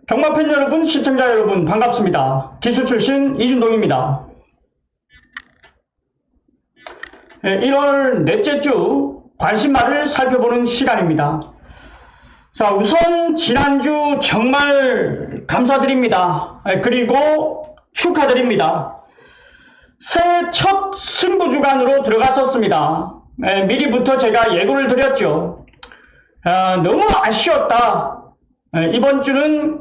경마팬 여러분, 시청자 여러분 반갑습니다. 기수 출신 이준동입니다. 1월 넷째 주 관심마를 살펴보는 시간입니다. 자, 우선 지난주 정말 감사드립니다. 그리고 축하드립니다. 새해 첫 승부주간으로 들어갔었습니다. 미리부터 제가 예고를 드렸죠. 너무 아쉬웠다. 이번 주는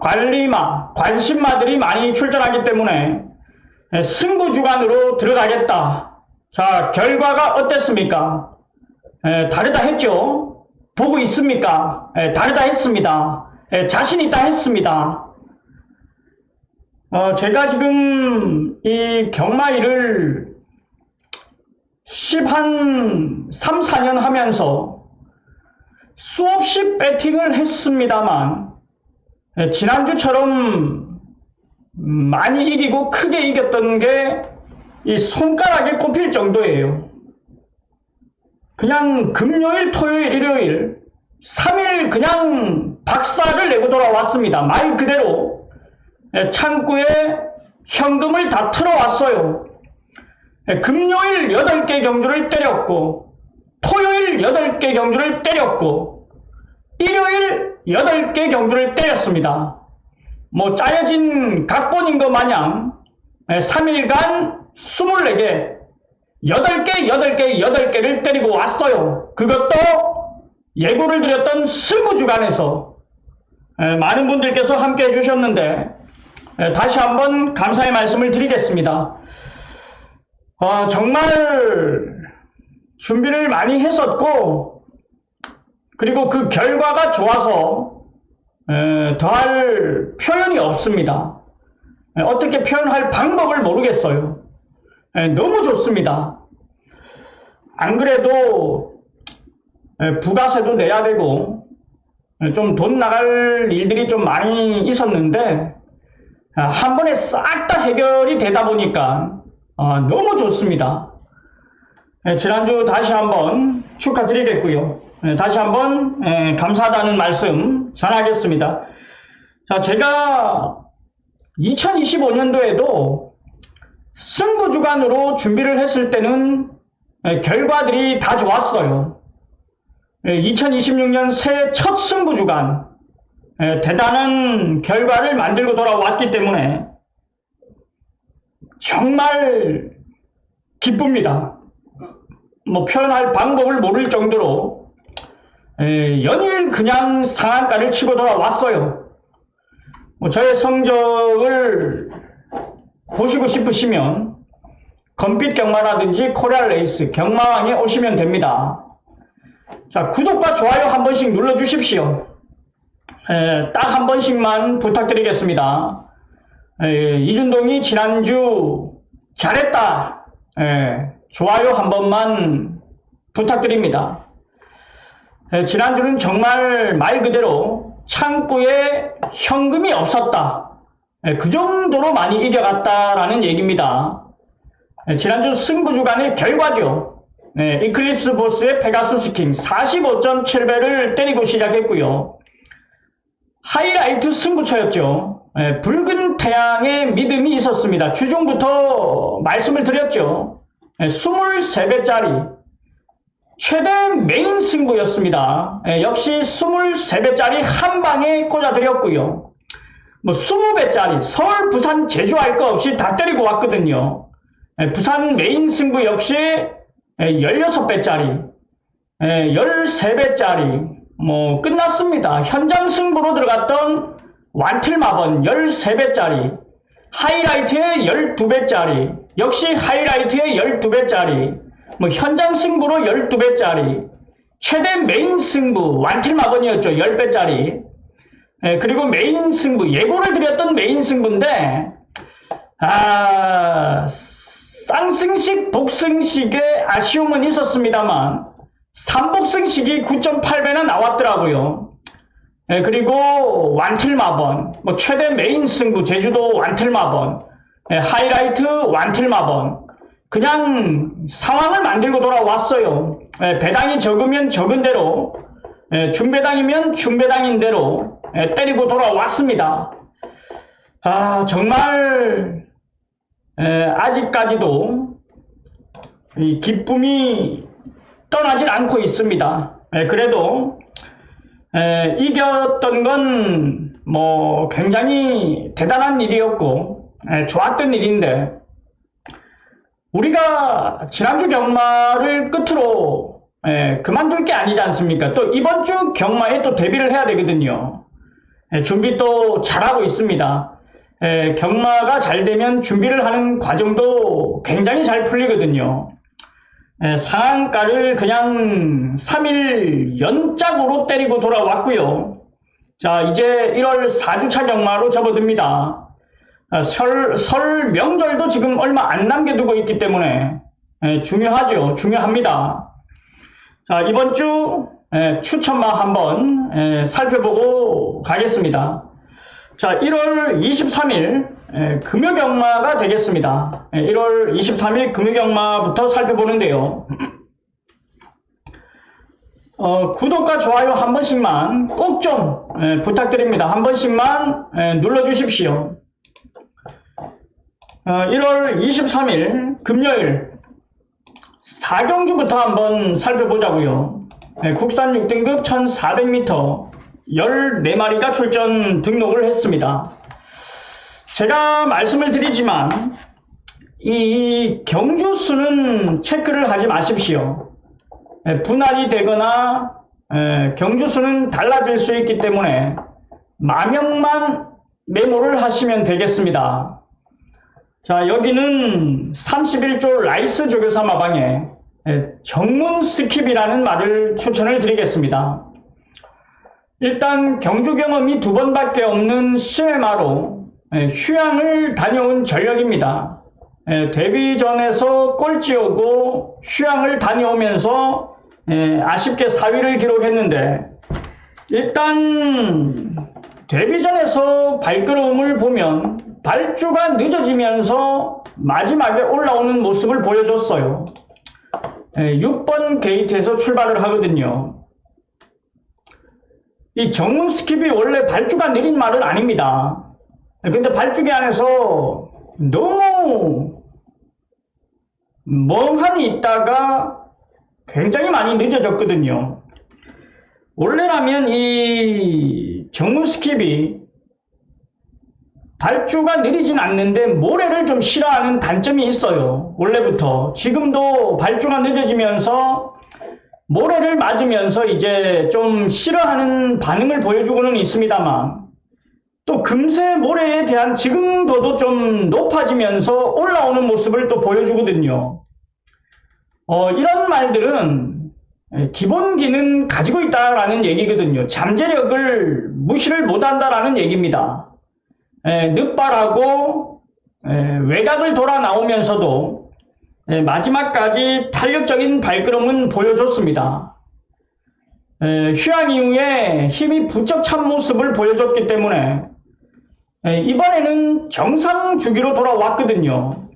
관심마들이 많이 출전하기 때문에 승부주간으로 들어가겠다. 자, 결과가 어땠습니까? 다르다 했죠? 보고 있습니까? 다르다 했습니다. 자신 있다 했습니다. 제가 지금 이 경마일을 3, 4년 하면서 수없이 배팅을 했습니다만 지난주처럼 많이 이기고 크게 이겼던 게 이 손가락에 꼽힐 정도예요. 그냥 금요일, 토요일, 일요일 3일 그냥 박살을 내고 돌아왔습니다. 말 그대로 창구에 현금을 다 틀어왔어요. 금요일 8개 경주를 때렸고 토요일 8개 경주를 때렸고 일요일 8개 경주를 때렸습니다. 뭐 짜여진 각본인 것 마냥 3일간 24개 8개를 때리고 왔어요. 그것도 예고를 드렸던 승부주간에서 많은 분들께서 함께 해주셨는데 다시 한번 감사의 말씀을 드리겠습니다. 정말 준비를 많이 했었고 그리고 그 결과가 좋아서 더할 표현이 없습니다. 어떻게 표현할 방법을 모르겠어요. 너무 좋습니다. 안 그래도 부가세도 내야 되고 좀 돈 나갈 일들이 좀 많이 있었는데 한 번에 싹 다 해결이 되다 보니까 너무 좋습니다. 지난주 다시 한번 축하드리겠고요. 다시 한번 감사하다는 말씀 전하겠습니다. 자, 제가 2025년도에도 승부주간으로 준비를 했을 때는 결과들이 다 좋았어요. 2026년 새해 첫 승부주간 대단한 결과를 만들고 돌아왔기 때문에 정말 기쁩니다. 뭐 표현할 방법을 모를 정도로 연일 그냥 상한가를 치고 돌아왔어요. 저의 성적을 보시고 싶으시면 건빛 경마라든지 코리안 레이스 경마왕에 오시면 됩니다. 자, 구독과 좋아요 한 번씩 눌러 주십시오. 딱 한 번씩만 부탁드리겠습니다. 이준동이 지난주 잘했다. 좋아요 한 번만 부탁드립니다. 지난주는 정말 말 그대로 창구에 현금이 없었다. 그 정도로 많이 이겨갔다라는 얘기입니다. 지난주 승부주간의 결과죠. 이클립스 보스의 페가수스 킹 45.7배를 때리고 시작했고요. 하이라이트 승부처였죠. 붉은 태양의 믿음이 있었습니다. 주중부터 말씀을 드렸죠. 23배짜리 최대 메인 승부였습니다. 역시 23배짜리 한 방에 꽂아드렸고요. 뭐 20배짜리 서울, 부산, 제주 할 거 없이 다 때리고 왔거든요. 부산 메인 승부 역시 16배짜리 13배짜리 뭐 끝났습니다. 현장 승부로 들어갔던 완틀마번 13배짜리 하이라이트에 12배짜리 역시 하이라이트에 12배짜리 뭐 현장 승부로 12배짜리 최대 메인 승부 완틀마번이었죠. 10배짜리 그리고 메인 승부, 예고를 드렸던 메인 승부인데, 쌍승식, 복승식의 아쉬움은 있었습니다만, 3복승식이 9.8배나 나왔더라고요. 그리고 완틀마번, 뭐 최대 메인 승부, 제주도 완틀마번, 하이라이트 완틀마번, 그냥 상황을 만들고 돌아왔어요. 배당이 적으면 적은 대로, 중배당이면 중배당인 대로 때리고 돌아왔습니다. 정말 아직까지도 이 기쁨이 떠나질 않고 있습니다. 그래도 이겼던 건 뭐 굉장히 대단한 일이었고 좋았던 일인데, 우리가 지난주 경마를 끝으로 그만둘 게 아니지 않습니까? 또 이번 주 경마에 또 데뷔를 해야 되거든요. 준비 또 잘하고 있습니다. 경마가 잘 되면 준비를 하는 과정도 굉장히 잘 풀리거든요. 상한가를 그냥 3일 연짝으로 때리고 돌아왔고요. 자, 이제 1월 4주차 경마로 접어듭니다. 설 명절도 지금 얼마 안 남겨두고 있기 때문에 중요하죠. 중요합니다. 자, 이번 주 추천마 한번 살펴보고 가겠습니다. 자, 1월 23일 금요경마가 되겠습니다. 1월 23일 금요경마부터 살펴보는데요. 구독과 좋아요 한 번씩만 꼭 좀 부탁드립니다. 한 번씩만 눌러주십시오. 1월 23일 금요일 4경주부터 한번 살펴보자고요. 국산 6등급 1400m 14마리가 출전 등록을 했습니다. 제가 말씀을 드리지만 이 경주수는 체크를 하지 마십시오. 분할이 되거나 경주수는 달라질 수 있기 때문에 마명만 메모를 하시면 되겠습니다. 자, 여기는 31조 라이스 조교사 마방에 정문 스킵이라는 말을 추천을 드리겠습니다. 일단 경주 경험이 2번밖에 없는 시내마로 휴양을 다녀온 전력입니다. 데뷔전에서 꼴찌오고 휴양을 다녀오면서 아쉽게 4위를 기록했는데, 일단 데뷔전에서 발걸음을 보면 발주가 늦어지면서 마지막에 올라오는 모습을 보여줬어요. 6번 게이트에서 출발을 하거든요. 이 정문 스킵이 원래 발주가 느린 말은 아닙니다. 근데 발주기 안에서 너무 멍하니 있다가 굉장히 많이 늦어졌거든요. 원래라면 이 정문 스킵이 발주가 느리진 않는데 모래를 좀 싫어하는 단점이 있어요. 원래부터. 지금도 발주가 늦어지면서 모래를 맞으면서 이제 좀 싫어하는 반응을 보여주고는 있습니다만, 또 금세 모래에 대한 지금도도 좀 높아지면서 올라오는 모습을 또 보여주거든요. 이런 말들은 기본기는 가지고 있다라는 얘기거든요. 잠재력을 무시를 못한다라는 얘기입니다. 늦발하고 외곽을 돌아 나오면서도 마지막까지 탄력적인 발걸음은 보여줬습니다. 휴양 이후에 힘이 부쩍 찬 모습을 보여줬기 때문에 이번에는 정상 주기로 돌아왔거든요.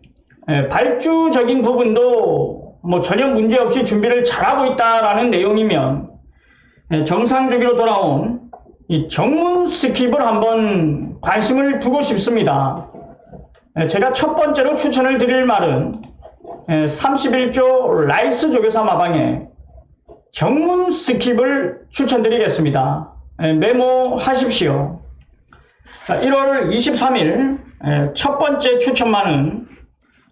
발주적인 부분도 뭐 전혀 문제없이 준비를 잘하고 있다라는 내용이면, 정상 주기로 돌아온 이 정문 스킵을 한번 관심을 두고 싶습니다. 제가 첫 번째로 추천을 드릴 말은 31조 라이스 조교사 마방에 정문 스킵을 추천드리겠습니다. 메모하십시오. 1월 23일 첫 번째 추천만은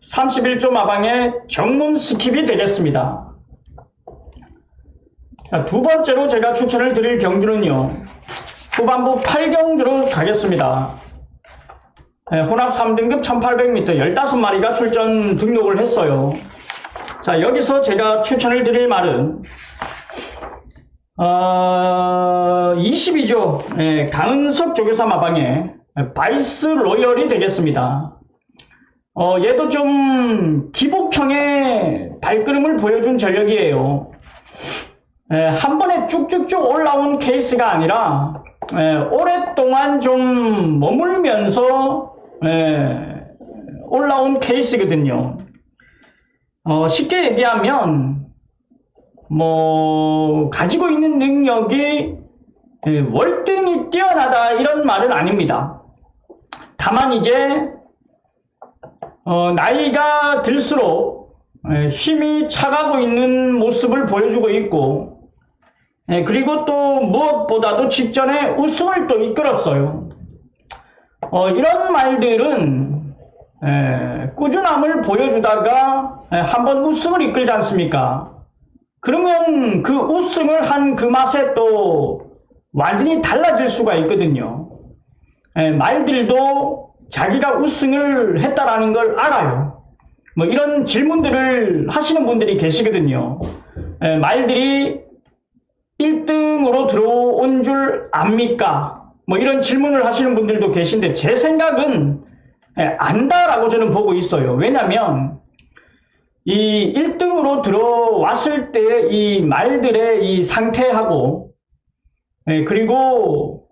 31조 마방의 정문 스킵이 되겠습니다. 두 번째로 제가 추천을 드릴 경주는요, 후반부 8경주로 가겠습니다. 혼합 3등급 1800m 15마리가 출전 등록을 했어요. 자, 여기서 제가 추천을 드릴 말은 22조 강은석 조교사 마방의 바이스 로열이 되겠습니다. 얘도 좀 기복형의 발걸음을 보여준 전력이에요. 한 번에 쭉쭉쭉 올라온 케이스가 아니라 오랫동안 좀 머물면서 올라온 케이스거든요. 쉽게 얘기하면 뭐 가지고 있는 능력이 월등히 뛰어나다 이런 말은 아닙니다. 다만 이제 나이가 들수록 힘이 차가고 있는 모습을 보여주고 있고, 그리고 또 무엇보다도 직전에 우승을 또 이끌었어요. 이런 말들은 꾸준함을 보여주다가 한번 우승을 이끌지 않습니까? 그러면 그 우승을 한 그 맛에 또 완전히 달라질 수가 있거든요. 말들도 자기가 우승을 했다라는 걸 알아요. 뭐 이런 질문들을 하시는 분들이 계시거든요. 말들이 1등으로 들어온 줄 압니까? 뭐 이런 질문을 하시는 분들도 계신데 제 생각은 안다라고 저는 보고 있어요. 왜냐면 이 1등으로 들어왔을 때 이 말들의 이 상태하고 그리고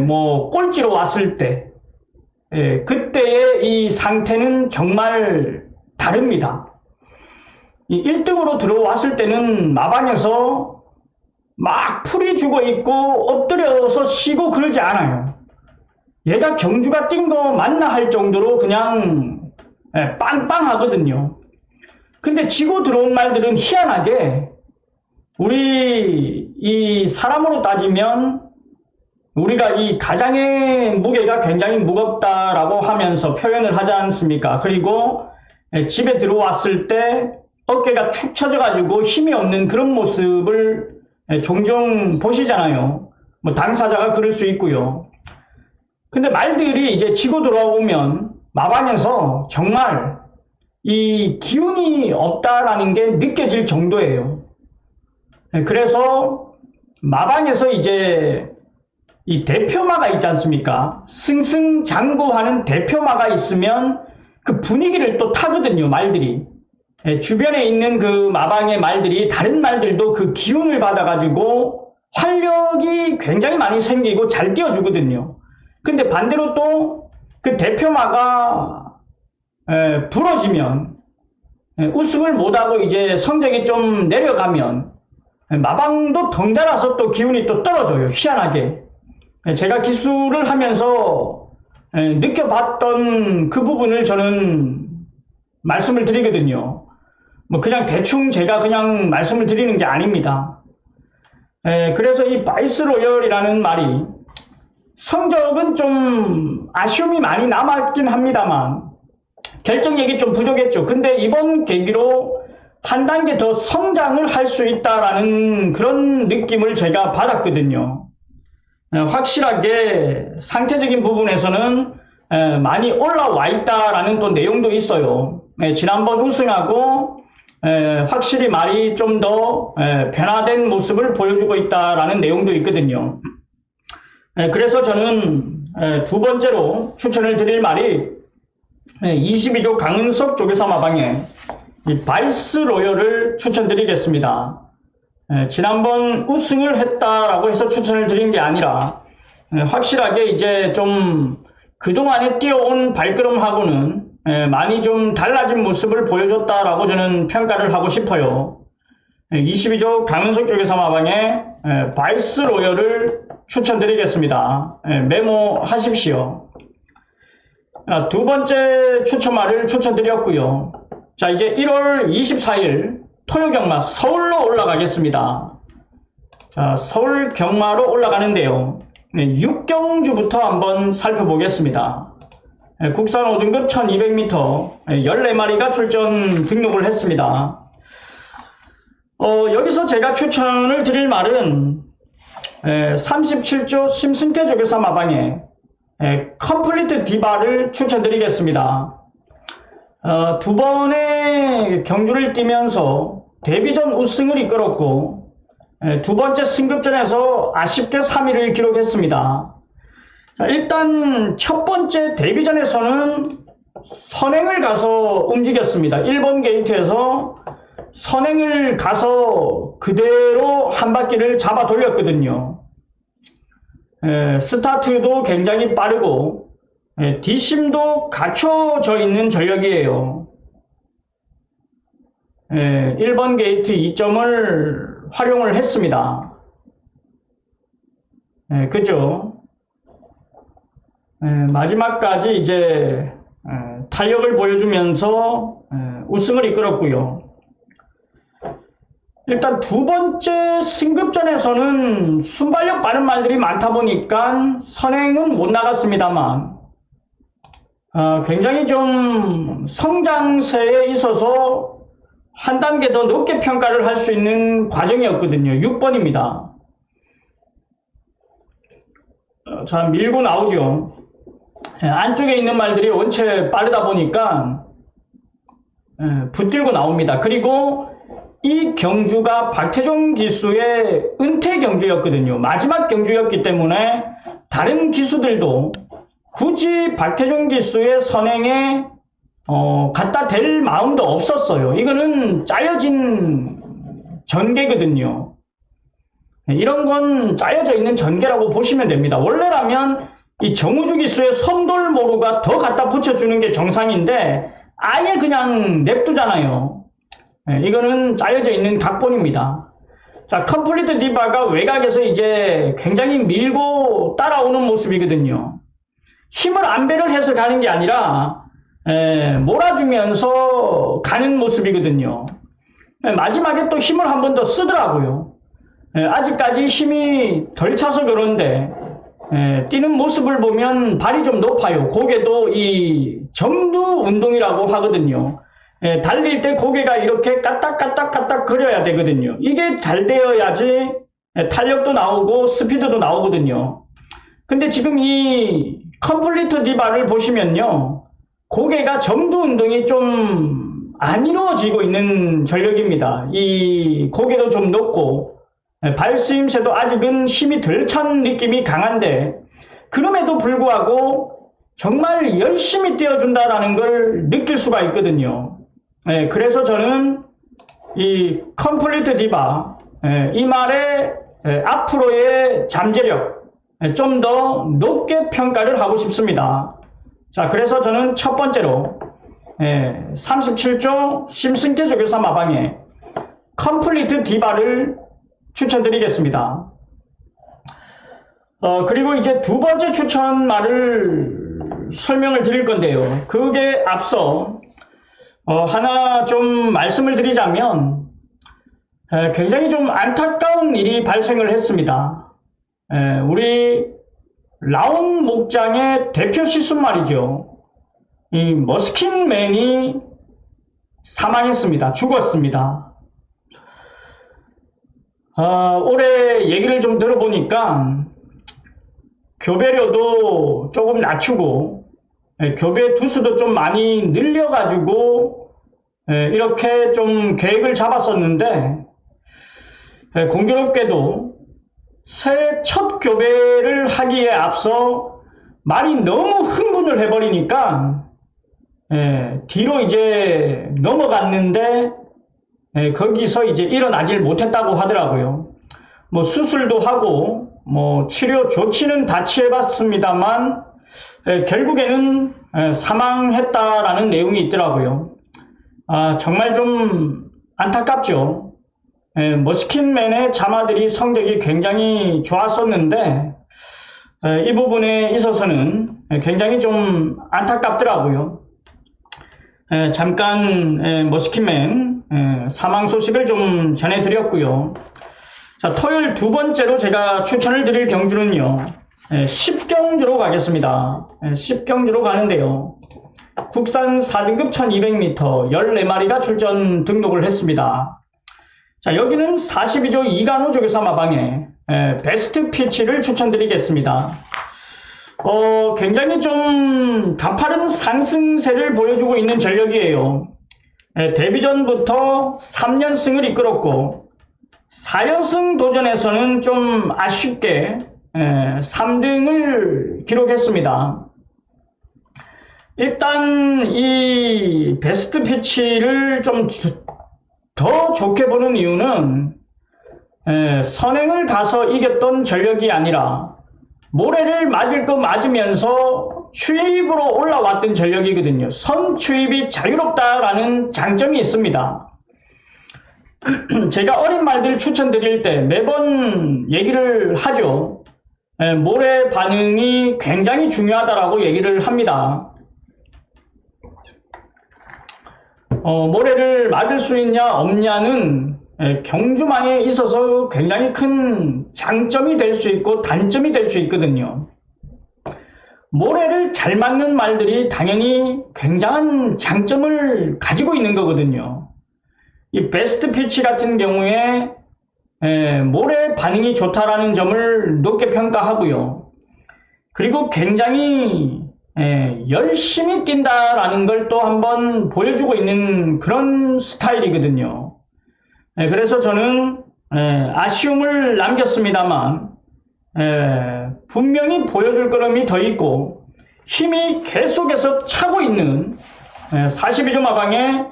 뭐 꼴찌로 왔을 때 그때의 이 상태는 정말 다릅니다. 이 1등으로 들어왔을 때는 마방에서 막 풀이 죽어 있고 엎드려서 쉬고 그러지 않아요. 얘가 경주가 뛴 거 맞나 할 정도로 그냥 빵빵하거든요. 근데 지고 들어온 말들은 희한하게 우리 이 사람으로 따지면 우리가 이 가장의 무게가 굉장히 무겁다라고 하면서 표현을 하지 않습니까? 그리고 집에 들어왔을 때 어깨가 축 처져가지고 힘이 없는 그런 모습을 종종 보시잖아요. 뭐 당사자가 그럴 수 있고요. 근데 말들이 이제 지고 들어오면 마방에서 정말 이 기운이 없다라는 게 느껴질 정도예요. 그래서 마방에서 이제 이 대표마가 있지 않습니까? 승승장구하는 대표마가 있으면 그 분위기를 또 타거든요, 말들이. 주변에 있는 그 마방의 말들이 다른 말들도 그 기운을 받아가지고 활력이 굉장히 많이 생기고 잘 띄워주거든요. 근데 반대로 또 그 대표마가 부러지면 우승을 못하고 이제 성적이 좀 내려가면 마방도 덩달아서 또 기운이 또 떨어져요. 희한하게. 제가 기술을 하면서 느껴봤던 그 부분을 저는 말씀을 드리거든요. 뭐 그냥 대충 제가 그냥 말씀을 드리는 게 아닙니다. 그래서 이 바이스로열이라는 말이 성적은 좀 아쉬움이 많이 남았긴 합니다만 결정력이 좀 부족했죠. 근데 이번 계기로 한 단계 더 성장을 할 수 있다라는 그런 느낌을 제가 받았거든요. 확실하게 상태적인 부분에서는 많이 올라와 있다라는 또 내용도 있어요. 지난번 우승하고 확실히 말이 좀 더 변화된 모습을 보여주고 있다라는 내용도 있거든요. 그래서 저는 두 번째로 추천을 드릴 말이 22조 강은석 조교사 마방의 이 바이스로열을 추천드리겠습니다. 지난번 우승을 했다라고 해서 추천을 드린 게 아니라 확실하게 이제 좀 그동안에 뛰어온 발걸음하고는 많이 좀 달라진 모습을 보여줬다라고 저는 평가를 하고 싶어요. 22조 강은석 조교사 마방의 바이스로열을 추천드리겠습니다. 메모하십시오. 두 번째 추천말을 추천드렸고요. 자, 이제 1월 24일 토요경마 서울로 올라가겠습니다. 자, 서울 경마로 올라가는데요. 6경주부터 한번 살펴보겠습니다. 국산 5등급 1200m 14마리가 출전 등록을 했습니다. 여기서 제가 추천을 드릴 말은 37조 심승태 조교사 마방의 컴플리트 디바를 추천드리겠습니다. 두 번의 경주를 뛰면서 데뷔전 우승을 이끌었고 두 번째 승급전에서 아쉽게 3위를 기록했습니다. 자, 일단 첫 번째 데뷔전에서는 선행을 가서 움직였습니다. 1번 게이트에서 선행을 가서 그대로 한 바퀴를 잡아 돌렸거든요. 스타트도 굉장히 빠르고 뒷심도 갖춰져 있는 전력이에요. 1번 게이트 2점을 활용을 했습니다. 그죠? 마지막까지 이제 탄력을 보여주면서 우승을 이끌었고요. 일단 두 번째 승급전에서는 순발력 빠른 말들이 많다 보니까 선행은 못 나갔습니다만 굉장히 좀 성장세에 있어서 한 단계 더 높게 평가를 할 수 있는 과정이었거든요. 6번입니다. 자, 밀고 나오죠. 안쪽에 있는 말들이 원체 빠르다 보니까 붙들고 나옵니다. 그리고 이 경주가 박태종 기수의 은퇴 경주였거든요. 마지막 경주였기 때문에 다른 기수들도 굳이 박태종 기수의 선행에 갖다 댈 마음도 없었어요. 이거는 짜여진 전개거든요. 이런 건 짜여져 있는 전개라고 보시면 됩니다. 원래라면 이 정우주 기수의 선돌모루가 더 갖다 붙여주는 게 정상인데 아예 그냥 냅두잖아요. 이거는 짜여져 있는 각본입니다. 자, 컴플리트 디바가 외곽에서 이제 굉장히 밀고 따라오는 모습이거든요. 힘을 안배를 해서 가는 게 아니라 몰아주면서 가는 모습이거든요. 마지막에 또 힘을 한 번 더 쓰더라고요. 아직까지 힘이 덜 차서 그런데 뛰는 모습을 보면 발이 좀 높아요. 고개도 이 점두 운동이라고 하거든요. 달릴 때 고개가 이렇게 까딱까딱까딱 거려야 되거든요. 이게 잘 되어야지 탄력도 나오고 스피드도 나오거든요. 근데 지금 이 컴플리트 디바를 보시면요. 고개가 점두 운동이 좀 안 이루어지고 있는 전력입니다. 이 고개도 좀 높고 발스임새도 아직은 힘이 덜 찬 느낌이 강한데 그럼에도 불구하고 정말 열심히 뛰어준다라는 걸 느낄 수가 있거든요. 그래서 저는 이 컴플리트 디바 이 말의 앞으로의 잠재력 좀 더 높게 평가를 하고 싶습니다. 자, 그래서 저는 첫 번째로 37조 심승태 조교사 마방에 컴플리트 디바를 추천드리겠습니다. 그리고 이제 두 번째 추천 말을 설명을 드릴 건데요. 그게 앞서 하나 좀 말씀을 드리자면 굉장히 좀 안타까운 일이 발생을 했습니다. 우리 라온 목장의 대표 시순 말이죠. 이 머스킨맨이 사망했습니다. 죽었습니다. 올해 얘기를 좀 들어보니까 교배료도 조금 낮추고 교배 두수도 좀 많이 늘려가지고 이렇게 좀 계획을 잡았었는데 공교롭게도 새해 첫 교배를 하기에 앞서 말이 너무 흥분을 해버리니까 뒤로 이제 넘어갔는데 거기서 이제 일어나질 못했다고 하더라고요. 뭐 수술도 하고 뭐 치료 조치는 다 취해봤습니다만 결국에는 사망했다라는 내용이 있더라고요. 정말 좀 안타깝죠. 머스킨맨의 자마들이 성적이 굉장히 좋았었는데 이 부분에 있어서는 굉장히 좀 안타깝더라고요. 잠깐 머스킨맨 사망 소식을 좀 전해드렸고요. 자, 토요일 두 번째로 제가 추천을 드릴 경주는요. 10경주로 가겠습니다. 10경주로 가는데요. 국산 4등급 1200m 14마리가 출전 등록을 했습니다. 자, 여기는 42조 이간호 조교사 마방에 베스트 피치를 추천드리겠습니다. 굉장히 좀 가파른 상승세를 보여주고 있는 전력이에요. 데뷔전부터 3연승을 이끌었고 4연승 도전에서는 좀 아쉽게 3등을 기록했습니다. 일단 이 베스트 피치를 좀 더 좋게 보는 이유는 선행을 가서 이겼던 전력이 아니라 모래를 맞을 거 맞으면서 추입으로 올라왔던 전력이거든요. 선추입이 자유롭다라는 장점이 있습니다. 제가 어린 말들 추천드릴 때 매번 얘기를 하죠. 모래 반응이 굉장히 중요하다라고 얘기를 합니다. 모래를 맞을 수 있냐 없냐는 경주망에 있어서 굉장히 큰 장점이 될 수 있고 단점이 될 수 있거든요. 모래를 잘 맞는 말들이 당연히 굉장한 장점을 가지고 있는 거거든요. 이 베스트 피치 같은 경우에 모래 반응이 좋다라는 점을 높게 평가하고요. 그리고 굉장히 열심히 뛴다라는 걸 또 한번 보여주고 있는 그런 스타일이거든요. 그래서 저는 아쉬움을 남겼습니다만 분명히 보여줄 걸음이 더 있고 힘이 계속해서 차고 있는 42점 하방의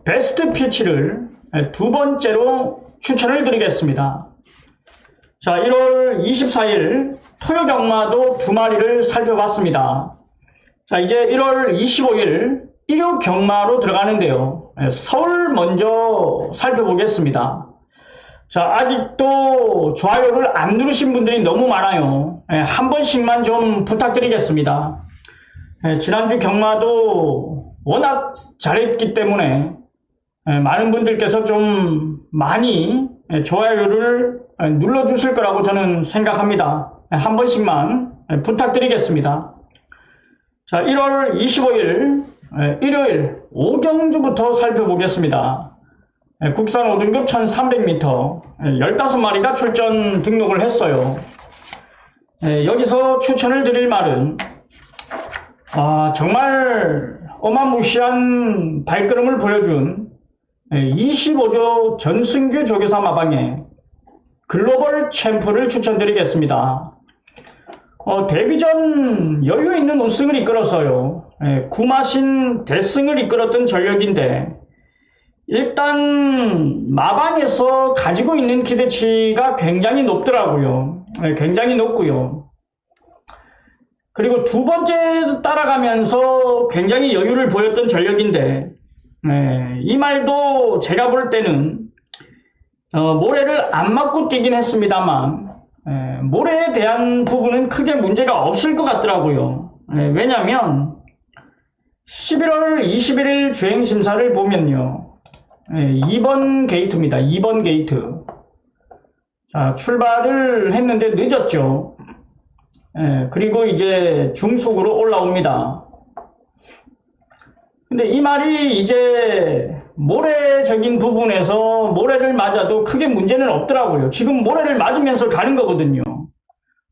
베스트 피치를 두 번째로 추천을 드리겠습니다. 자, 1월 24일 토요 경마도 두 마리를 살펴봤습니다. 자, 이제 1월 25일 일요 경마로 들어가는데요. 서울 먼저 살펴보겠습니다. 자, 아직도 좋아요를 안 누르신 분들이 너무 많아요. 한 번씩만 좀 부탁드리겠습니다. 지난주 경마도 워낙 잘했기 때문에 많은 분들께서 좀 많이 좋아요를 눌러주실 거라고 저는 생각합니다. 한 번씩만 부탁드리겠습니다. 자, 1월 25일 일요일 5경주부터 살펴보겠습니다. 국산 5등급 1300m 15마리가 출전 등록을 했어요. 여기서 추천을 드릴 말은 정말 어마무시한 발걸음을 보여준 25조 전승규 조교사 마방의 글로벌 챔프를 추천드리겠습니다. 데뷔전 여유 있는 우승을 이끌었어요. 구마신 대승을 이끌었던 전력인데 일단 마방에서 가지고 있는 기대치가 굉장히 높더라고요. 굉장히 높고요. 그리고 두 번째 따라가면서 굉장히 여유를 보였던 전력인데 이 말도 제가 볼 때는 모래를 안 맞고 뛰긴 했습니다만 모래에 대한 부분은 크게 문제가 없을 것 같더라고요. 왜냐하면 11월 21일 주행심사를 보면요. 2번 게이트입니다. 2번 게이트. 자, 출발을 했는데 늦었죠. 그리고 이제 중속으로 올라옵니다. 근데 이 말이 이제 모래적인 부분에서 모래를 맞아도 크게 문제는 없더라고요. 지금 모래를 맞으면서 가는 거거든요.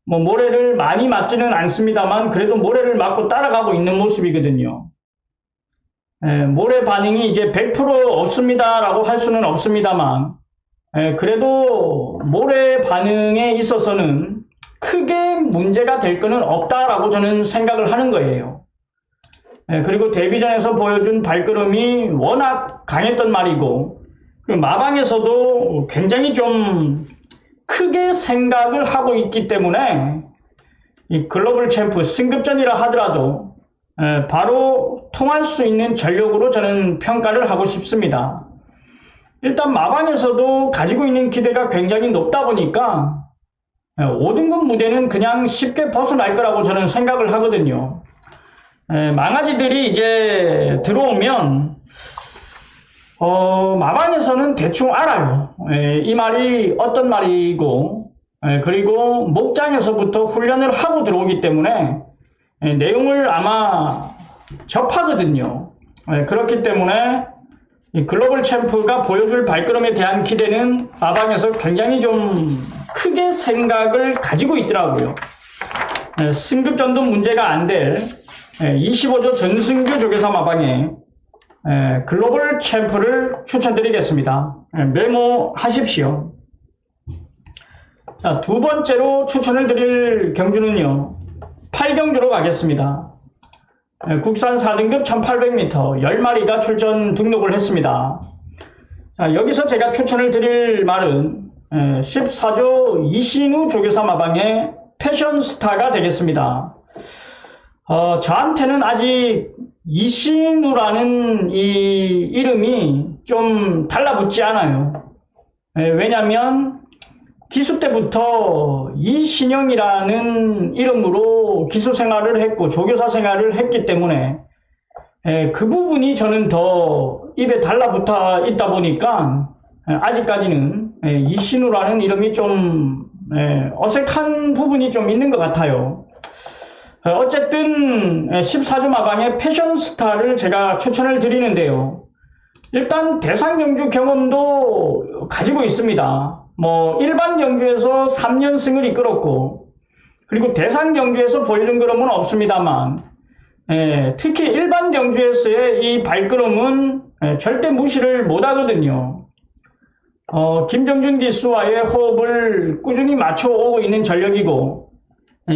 뭐 모래를 많이 맞지는 않습니다만 그래도 모래를 맞고 따라가고 있는 모습이거든요. 모래 반응이 이제 100% 없습니다라고 할 수는 없습니다만 그래도 모래 반응에 있어서는 크게 문제가 될 거는 없다라고 저는 생각을 하는 거예요. 그리고 데뷔전에서 보여준 발걸음이 워낙 강했던 말이고 마방에서도 굉장히 좀 크게 생각을 하고 있기 때문에 이 글로벌 챔프 승급전이라 하더라도 바로 통할 수 있는 전력으로 저는 평가를 하고 싶습니다. 일단 마방에서도 가지고 있는 기대가 굉장히 높다 보니까 5등급 무대는 그냥 쉽게 벗어날 거라고 저는 생각을 하거든요. 망아지들이 이제 들어오면 마방에서는 대충 알아요. 이 말이 어떤 말이고 그리고 목장에서부터 훈련을 하고 들어오기 때문에 내용을 아마 접하거든요. 그렇기 때문에 글로벌 챔프가 보여줄 발걸음에 대한 기대는 마방에서 굉장히 좀 크게 생각을 가지고 있더라고요. 승급전도 문제가 안 될 25조 전승규 조교사 마방에 글로벌 챔프를 추천드리겠습니다. 메모하십시오. 자, 두 번째로 추천을 드릴 경주는요. 8경주로 가겠습니다. 국산 4등급 1800m 10마리가 출전 등록을 했습니다. 자, 여기서 제가 추천을 드릴 말은 14조 이신우 조교사 마방의 패션스타가 되겠습니다. 저한테는 아직 이신우라는 이 이름이 좀 달라붙지 않아요. 왜냐면 기수 때부터 이신영이라는 이름으로 기수 생활을 했고 조교사 생활을 했기 때문에 그 부분이 저는 더 입에 달라붙어 있다 보니까 아직까지는 이신우라는 이름이 좀 어색한 부분이 좀 있는 것 같아요. 어쨌든 14주 마방의 패션스타를 제가 추천을 드리는데요. 일단 대상 경주 경험도 가지고 있습니다. 일반 경주에서 3연승을 이끌었고, 그리고 대상 경주에서 보여준 걸음은 없습니다만, 특히 일반 경주에서의 이 발걸음은 절대 무시를 못 하거든요. 김정준 기수와의 호흡을 꾸준히 맞춰오고 있는 전력이고,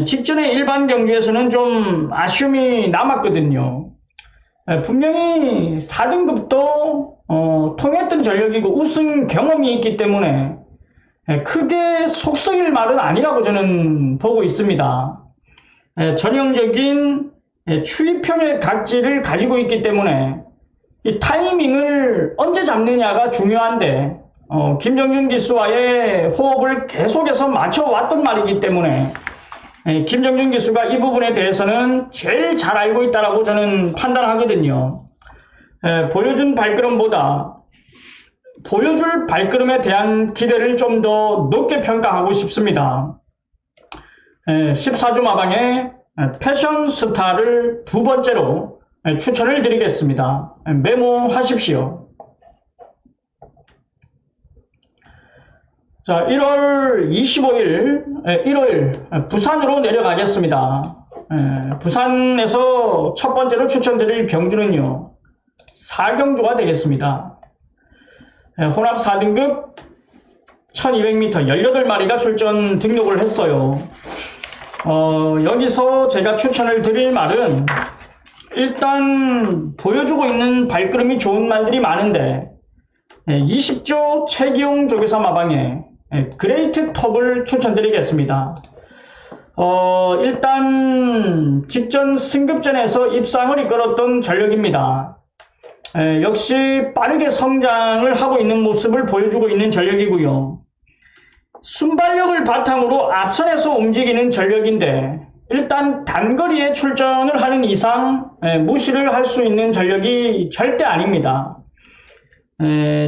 직전에 일반 경주에서는 좀 아쉬움이 남았거든요. 분명히 4등급도 통했던 전력이고 우승 경험이 있기 때문에 크게 속 썩일 말은 아니라고 저는 보고 있습니다. 전형적인 추위평의 각질을 가지고 있기 때문에 이 타이밍을 언제 잡느냐가 중요한데 김정준 기수와의 호흡을 계속해서 맞춰왔던 말이기 때문에 김정준 기수가 이 부분에 대해서는 제일 잘 알고 있다고 저는 판단하거든요. 보여준 발걸음보다 보여줄 발걸음에 대한 기대를 좀 더 높게 평가하고 싶습니다. 14주 마방의 패션 스타를 두 번째로 추천을 드리겠습니다. 메모하십시오. 자, 1월 25일, 일요일, 부산으로 내려가겠습니다. 부산에서 첫 번째로 추천드릴 경주는요, 4경주가 되겠습니다. 혼합 4등급 1200m 18마리가 출전 등록을 했어요. 여기서 제가 추천을 드릴 말은 일단 보여주고 있는 발걸음이 좋은 말들이 많은데 20조 최기용 조교사 마방에 그레이트 톱을 추천드리겠습니다. 일단 직전 승급전에서 입상을 이끌었던 전력입니다. 역시 빠르게 성장을 하고 있는 모습을 보여주고 있는 전력이고요. 순발력을 바탕으로 앞선에서 움직이는 전력인데 일단 단거리에 출전을 하는 이상 무시를 할 수 있는 전력이 절대 아닙니다.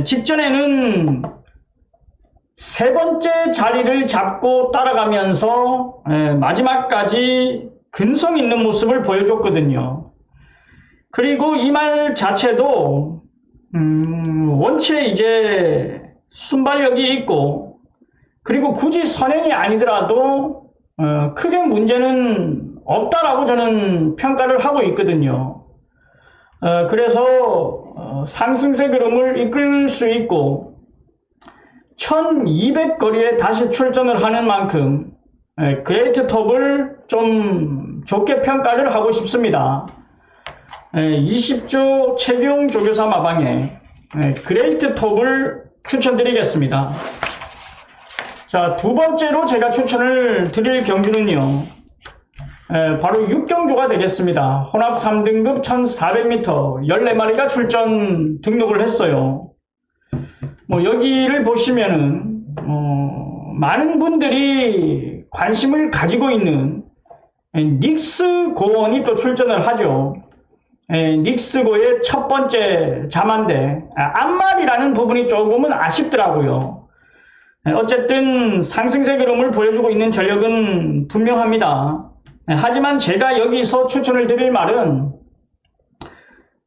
직전에는 세 번째 자리를 잡고 따라가면서 마지막까지 근성 있는 모습을 보여줬거든요. 그리고 이 말 자체도 원체 이제 순발력이 있고 그리고 굳이 선행이 아니더라도 크게 문제는 없다라고 저는 평가를 하고 있거든요. 그래서 상승세 걸음을 이끌 수 있고 1200 거리에 다시 출전을 하는 만큼 그레이트 톱을 좀 좋게 평가를 하고 싶습니다. 20조 최기용 조교사 마방에 그레이트 톱을 추천드리겠습니다. 자, 두 번째로 제가 추천을 드릴 경주는요, 바로 6경주가 되겠습니다. 혼합 3등급 1400m 14마리가 출전 등록을 했어요. 여기를 보시면은 많은 분들이 관심을 가지고 있는 닉스 고원이 또 출전을 하죠. 닉스고의 첫 번째 자만데 앞말이라는 부분이 조금은 아쉽더라고요. 어쨌든 상승세 걸음을 보여주고 있는 전력은 분명합니다. 하지만 제가 여기서 추천을 드릴 말은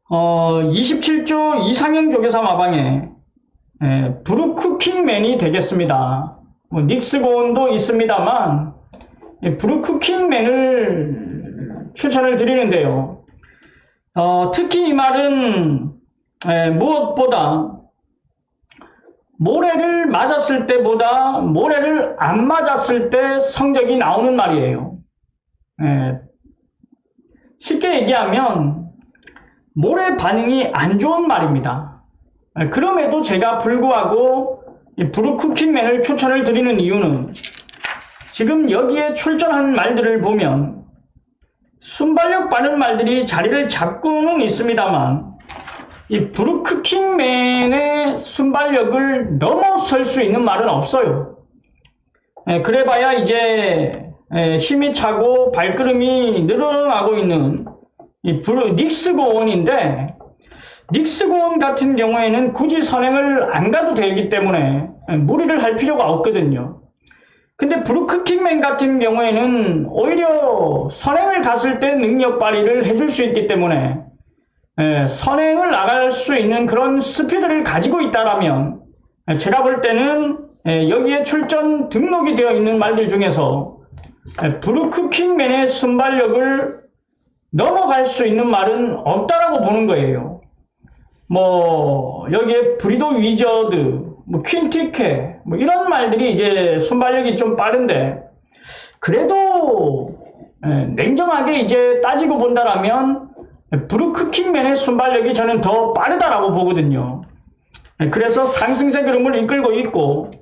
27조 이상형 조교사 마방에 브루크킹맨이 되겠습니다. 닉스고원도 있습니다만 브루크킹맨을 추천을 드리는데요. 특히 이 말은 무엇보다 모래를 맞았을 때보다 모래를 안 맞았을 때 성적이 나오는 말이에요. 쉽게 얘기하면 모래 반응이 안 좋은 말입니다. 그럼에도 제가 불구하고 브루크킹맨을 추천을 드리는 이유는 지금 여기에 출전한 말들을 보면 순발력 빠른 말들이 자리를 잡고는 있습니다만 이 브루크킹맨의 순발력을 넘어설 수 있는 말은 없어요. 그래봐야 이제 힘이 차고 발걸음이 늘어나고 있는 이 닉스고원인데, 닉스고원 같은 경우에는 굳이 선행을 안 가도 되기 때문에 무리를 할 필요가 없거든요. 근데 브루크킹맨 같은 경우에는 오히려 선행을 갔을 때 능력 발휘를 해줄 수 있기 때문에 선행을 나갈 수 있는 그런 스피드를 가지고 있다라면 제가 볼 때는 여기에 출전 등록이 되어 있는 말들 중에서 브루크킹맨의 순발력을 넘어갈 수 있는 말은 없다라고 보는 거예요. 뭐 여기에 브리도 위저드, 뭐 퀸티케, 뭐 이런 말들이 이제 순발력이 좀 빠른데, 그래도 냉정하게 이제 따지고 본다라면 브루크킹맨의 순발력이 저는 더 빠르다라고 보거든요. 그래서 상승세 흐름을 이끌고 있고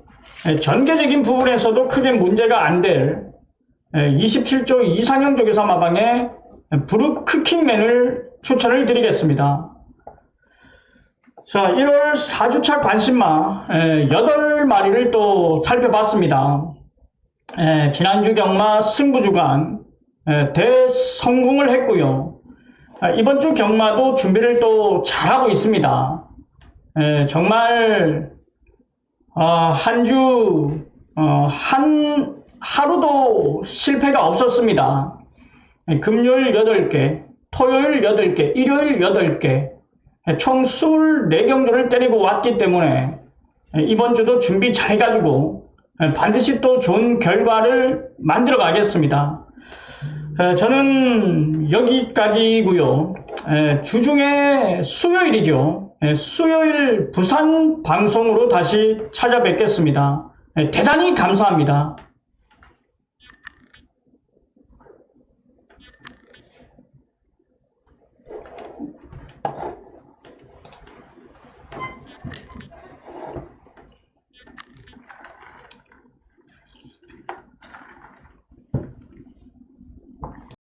전개적인 부분에서도 크게 문제가 안 될 27조 이상형 조교사 마방에 브루크킹맨을 추천을 드리겠습니다. 자, 1월 4주차 관심마 8마리를 또 살펴봤습니다. 지난주 경마 승부주간 대성공을 했고요. 이번 주 경마도 준비를 또 잘하고 있습니다. 정말 한 주 하루도 실패가 없었습니다. 금요일 8개, 토요일 8개, 일요일 8개, 총 24경주를 때리고 왔기 때문에 이번 주도 준비 잘 해가지고 반드시 또 좋은 결과를 만들어 가겠습니다. 저는 여기까지고요. 주중에 수요일이죠. 수요일 부산 방송으로 다시 찾아뵙겠습니다. 대단히 감사합니다.